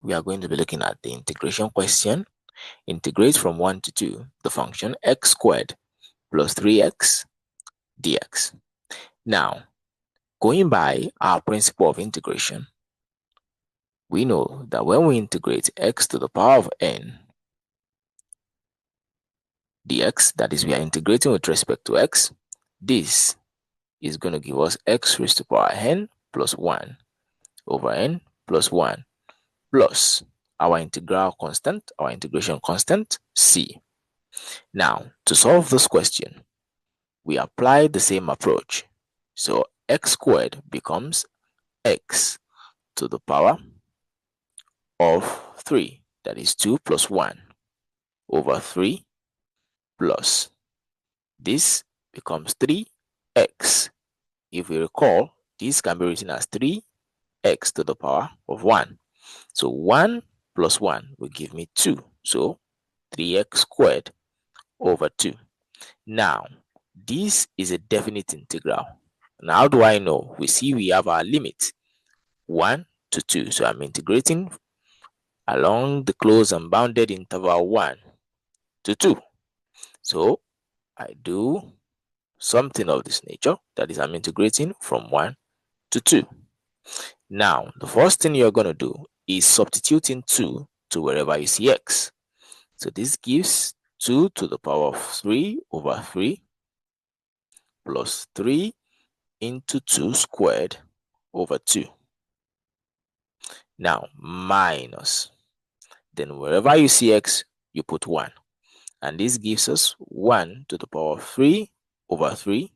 we are going to be looking at the integration question. Integrate from 1 to 2 the function x squared plus 3x dx. Now, going by our principle of integration, we know that when we integrate x to the power of n dx, that is, we are integrating with respect to x, this is going to give us x raised to power n plus 1 over n plus 1 plus our integral constant, our integration constant, c. Now, to solve this question, we apply the same approach. So x squared becomes x to the power of 3, that is 2 plus 1 over 3 plus this becomes 3x. If we recall, this can be written as 3x to the power of 1. So 1 plus 1 will give me 2. So 3x squared over 2. Now, this is a definite integral. Now, how do I know? We see we have our limit 1 to 2. So I'm integrating along the closed and bounded interval 1 to 2. So I do something of this nature. That is, I'm integrating from 1 to 2. Now, the first thing you're going to do is substituting 2 to wherever you see x. So this gives 2 to the power of 3 over 3 plus 3 into 2 squared over 2. Now, minus. Then wherever you see x, you put 1. And this gives us 1 to the power of 3 over 3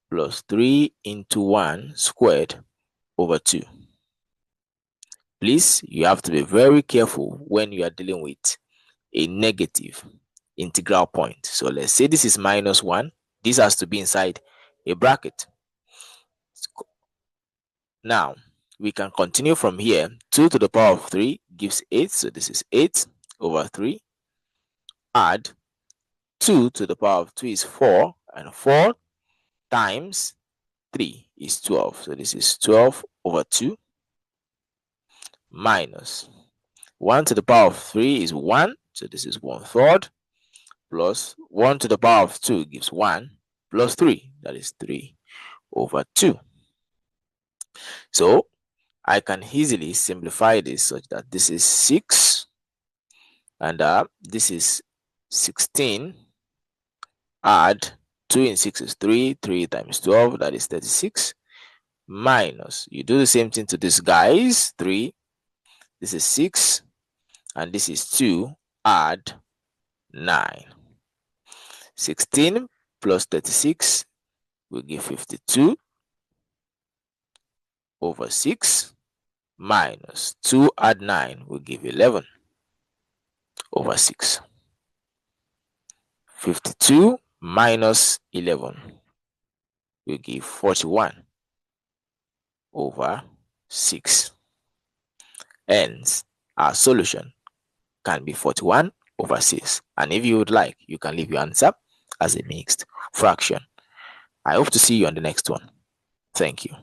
plus 3 into 1 squared over 2. Please, you have to be very careful when you are dealing with a negative integral point. So let's say this is minus 1. This has to be inside a bracket. Now, we can continue from here. 2 to the power of 3 gives 8. So this is 8 over 3. Add 2 to the power of 2 is 4. And 4 times 3 is 12. So this is 12 over 2. Minus 1 to the power of 3 is 1. So this is 1/3. Plus 1 to the power of 2 gives 1 plus 3. That is 3 over 2. So I can easily simplify this such that this is 6 and this is 16. Add 2 in 6 is 3. 3 times 12, that is 36. Minus, you do the same thing to this, guys. 3, this is 6, and this is 2. Add 9. 16 plus 36 will give 52 over 6 minus 2 add 9 will give 11 over 6. 52 minus 11 will give 41 over 6. Hence, our solution can be 41 over 6. And if you would like, you can leave your answer as a mixed fraction. I hope to see you on the next one. Thank you.